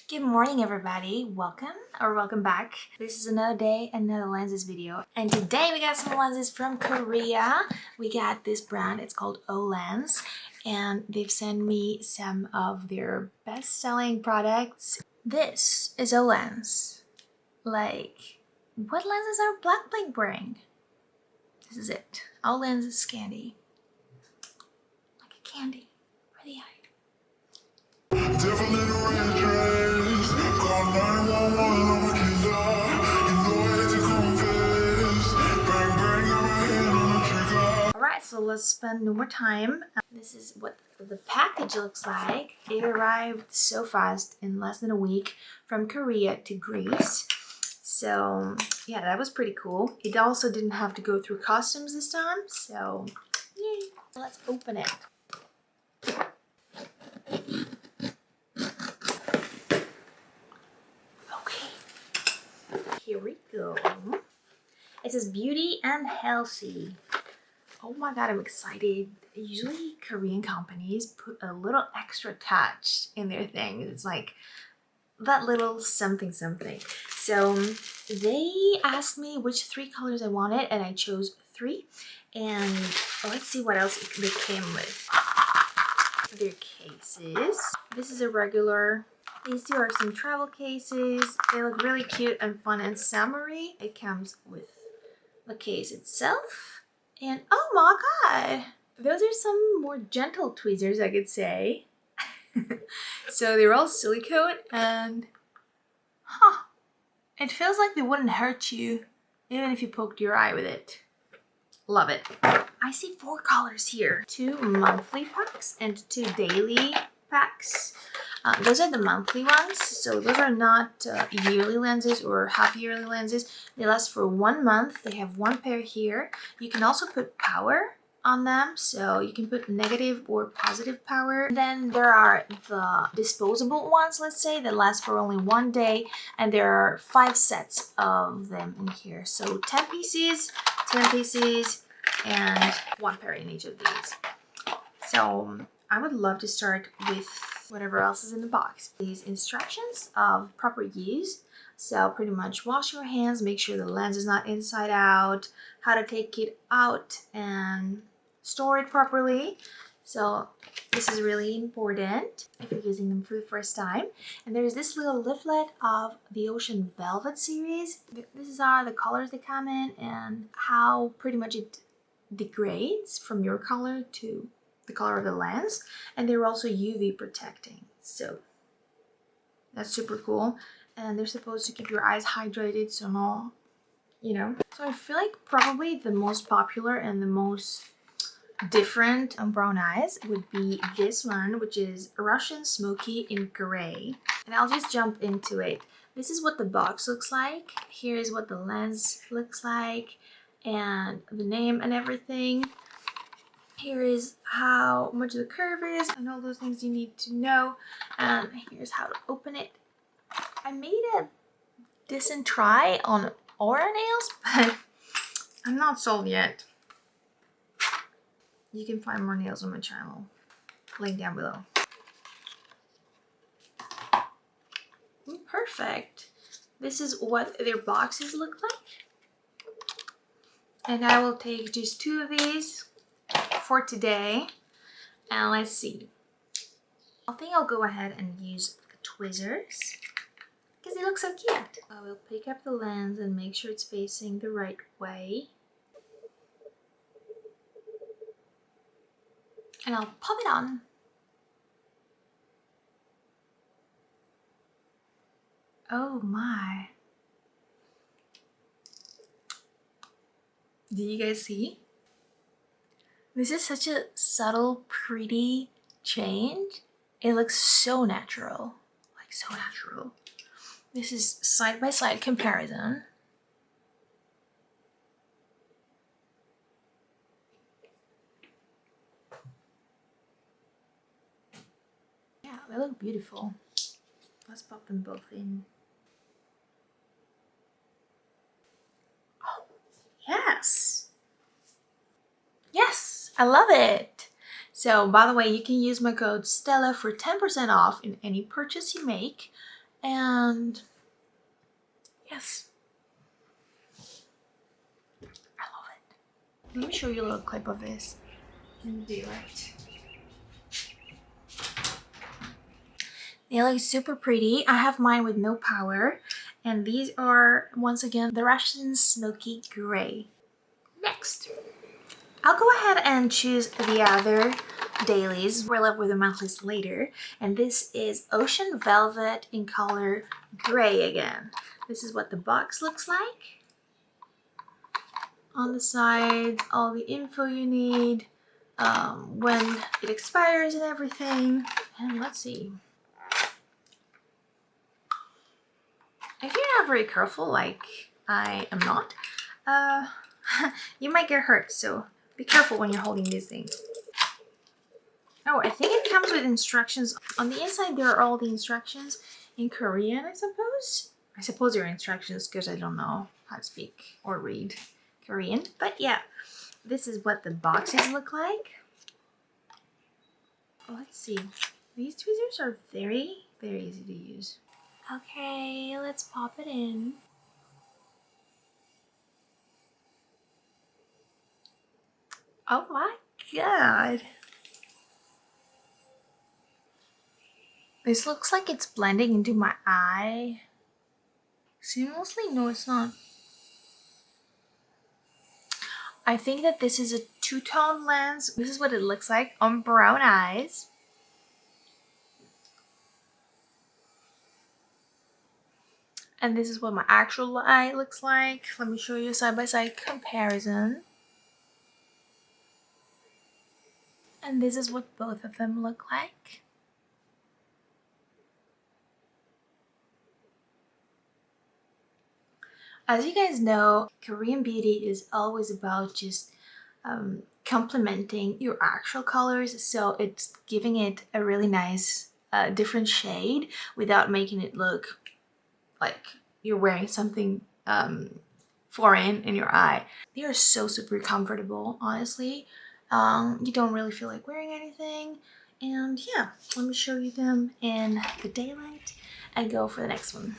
Good morning everybody, welcome back. This is another day, another lenses video, and today we got some lenses from Korea. We got this brand, it's called Olens, and they've sent me some of their best-selling products. This is Olens. Like, what lenses are Blackpink wearing? This is it. Olens Scandi. Like a candy for the eye. Alright, so let's spend no more time. This is what the package looks like. It arrived so fast, in less than a week, from Korea to Greece. So yeah, that was pretty cool. It also didn't have to go through customs this time, so yay. Let's open it. Here we go. It says beauty and healthy. Oh my god, I'm excited. Usually Korean companies put a little extra touch in their things. It's like that little something something. So they asked me which 3 colors I wanted and I chose 3. And let's see what else they came with. Their cases. This is a regular. These two are some travel cases. They look really cute and fun and summery. It comes with the case itself. And oh my god! Those are some more gentle tweezers, I could say. So they're all silicone and... it feels like they wouldn't hurt you even if you poked your eye with it. Love it. I see 4 colors here. 2 monthly packs and 2 daily packs. Those are the monthly ones, so those are not yearly lenses or half-yearly lenses. They last for 1 month. They have 1 pair here. You can also put power on them, so you can put negative or positive power. Then there are the disposable ones, let's say, that last for only 1 day, and there are 5 sets of them in here. So 10 pieces, and 1 pair in each of these. So I would love to start with whatever else is in the box. These instructions of proper use. So pretty much wash your hands, make sure the lens is not inside out, how to take it out and store it properly. So this is really important if you're using them for the first time. And there's this little leaflet of the Ocean Velvet series. These are the colors they come in and how pretty much it degrades from your color to the color of the lens, and they're also UV protecting, so that's super cool. And they're supposed to keep your eyes hydrated, so no, you know. So I feel like probably the most popular and the most different on brown eyes would be this one, which is Russian Smoky in gray. And I'll just jump into it. This is what the box looks like. Here's what the lens looks like and the name and everything. Here is how much the curve is and all those things you need to know. And here's how to open it. I made a decent try on aura nails, but I'm not sold yet. You can find more nails on my channel. Link down below. Perfect. This is what their boxes look like. And I will take just 2 of these for today, and let's see. I think I'll go ahead and use the tweezers because they look so cute. I will pick up the lens and make sure it's facing the right way, and I'll pop it on. Oh my. Do you guys see? This is such a subtle, pretty change. It looks so natural, like so natural. This is side-by-side comparison. Yeah, they look beautiful. Let's pop them both in. Oh, yes! Yes! I love it. So by the way, you can use my code Stella for 10% off in any purchase you make. And yes, I love it. Let me show you a little clip of this in daylight. They look super pretty. I have mine with no power, and these are once again the Russian Smoky Gray. Next, I'll go ahead and choose the other dailies. We're left with the monthlies later, and this is Ocean Velvet in color gray again. This is what the box looks like. On the sides, all the info you need, when it expires and everything. And let's see. If you're not very careful, like I am not, you might get hurt, so be careful when you're holding these things. Oh, I think it comes with instructions. On the inside, there are all the instructions in Korean, I suppose. I suppose there are instructions because I don't know how to speak or read Korean. But yeah, this is what the boxes look like. Let's see. These tweezers are very, very easy to use. Okay, let's pop it in. Oh my god. This looks like it's blending into my eye. Seamlessly? No, it's not. I think that this is a two-tone lens. This is what it looks like on brown eyes. And this is what my actual eye looks like. Let me show you a side-by-side comparison. And this is what both of them look like. As you guys know, Korean beauty is always about just complementing your actual colors, so it's giving it a really nice different shade without making it look like you're wearing something foreign in your eye. They are so super comfortable, honestly. You don't really feel like wearing anything, and yeah, let me show you them in the daylight and go for the next one.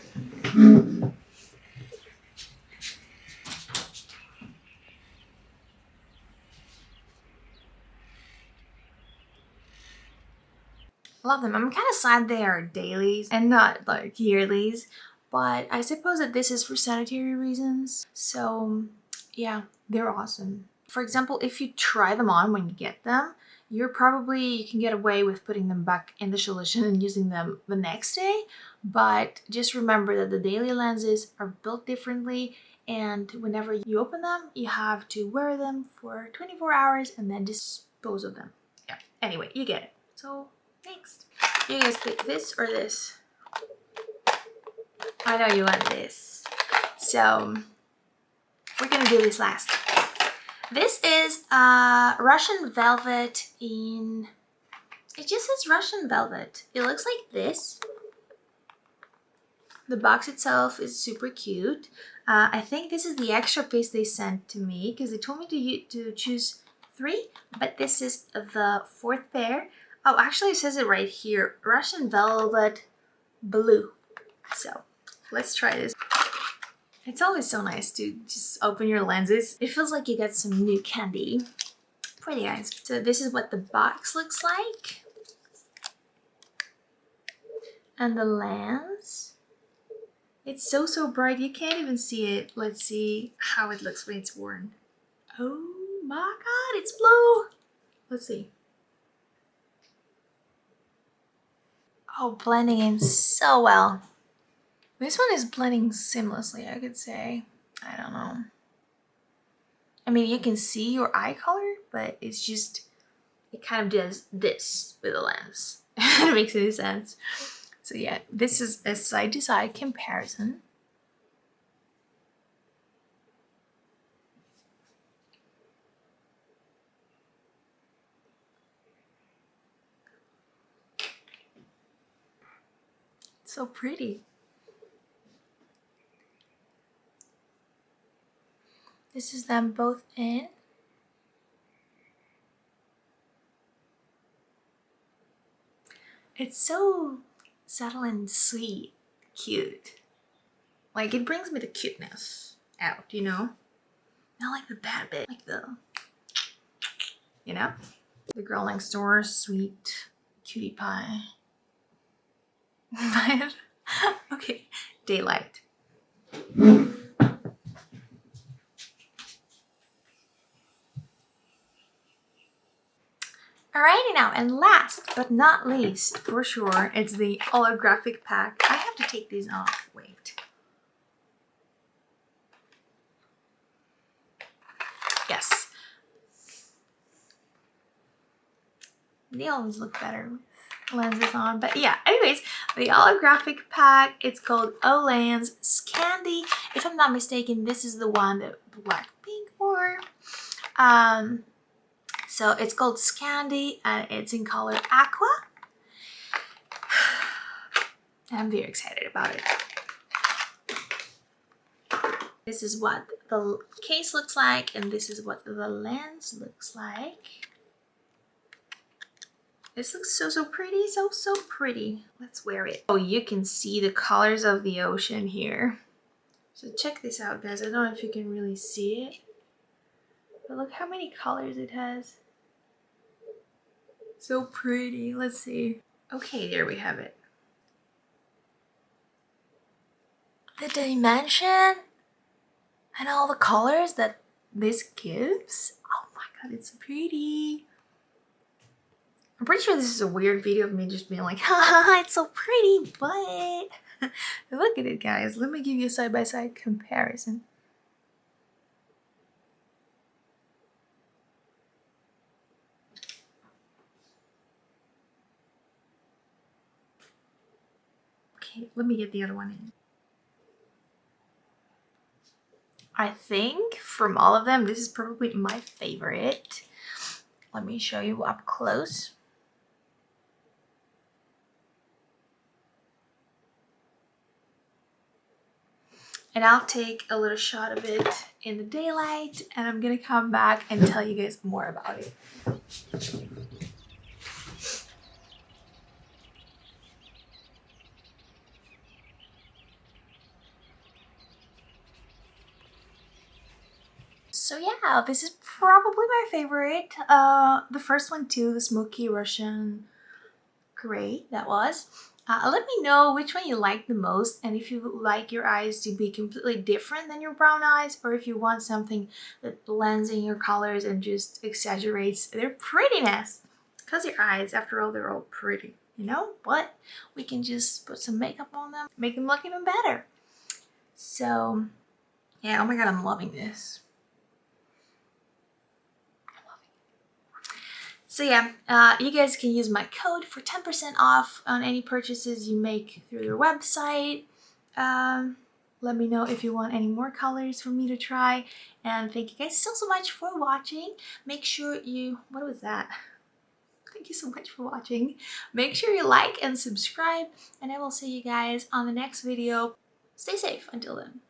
Love them. I'm kind of sad they are dailies and not like yearlies, but I suppose that this is for sanitary reasons. So yeah, they're awesome. For example, if you try them on when you get them, you can get away with putting them back in the solution and using them the next day. But just remember that the daily lenses are built differently, and whenever you open them, you have to wear them for 24 hours and then dispose of them. Yeah, anyway, you get it. So next, you guys pick this or this? I know you want this. So we're gonna do this last. This is Russian Velvet in... It just says Russian Velvet. It looks like this. The box itself is super cute. I think this is the extra piece they sent to me because they told me to choose 3, but this is the 4th pair. Oh, actually it says it right here. Russian Velvet Blue. So let's try this. It's always so nice to just open your lenses. It feels like you get some new candy. Pretty guys. So this is what the box looks like. And the lens. It's so bright you can't even see it. Let's see how it looks when it's worn. Oh my god, it's blue. Let's see. Oh, blending in so well. This one is blending seamlessly, I could say. I don't know. I mean, you can see your eye color, but it's just, it kind of does this with the lens. If it makes any sense. So yeah, this is a side-to-side comparison. So pretty. This is them both in. It's so subtle and sweet. cute. Like, it brings me the cuteness out, you know? Not like the bad bit, like the, you know? The girl next door, sweet cutie pie. But, okay, daylight. Alrighty now, and last but not least, for sure, it's the holographic pack. I have to take these off. Wait. Yes. They always look better with lenses on. But yeah, anyways, the holographic pack, it's called Olens Scandi. If I'm not mistaken, this is the one that Blackpink wore. So it's called Scandi and it's in color Aqua. I'm very excited about it. This is what the case looks like and this is what the lens looks like. This looks so pretty, so pretty. Let's wear it. Oh, you can see the colors of the ocean here. So check this out, guys. I don't know if you can really see it, but look how many colors it has. So pretty. Let's see. Okay, there we have it. The dimension and all the colors that this gives. Oh my god, it's so pretty. I'm pretty sure this is a weird video of me just being like, haha, it's so pretty, but look at it, guys. Let me give you a side-by-side comparison. Okay, let me get the other one in. I think from all of them, this is probably my favorite. Let me show you up close. And I'll take a little shot of it in the daylight and I'm gonna come back and tell you guys more about it. So yeah, this is probably my favorite. The first one too, the Smoky Russian gray, that was. Let me know which one you like the most and if you like your eyes to be completely different than your brown eyes or if you want something that blends in your colors and just exaggerates their prettiness. Because your eyes, after all, they're all pretty, you know? But we can just put some makeup on them, make them look even better. So yeah, oh my god, I'm loving this. So yeah, you guys can use my code for 10% off on any purchases you make through their website. Let me know if you want any more colors for me to try. And thank you guys so much for watching. Make sure you, what was that? Thank you so much for watching. Make sure you like and subscribe. And I will see you guys on the next video. Stay safe until then.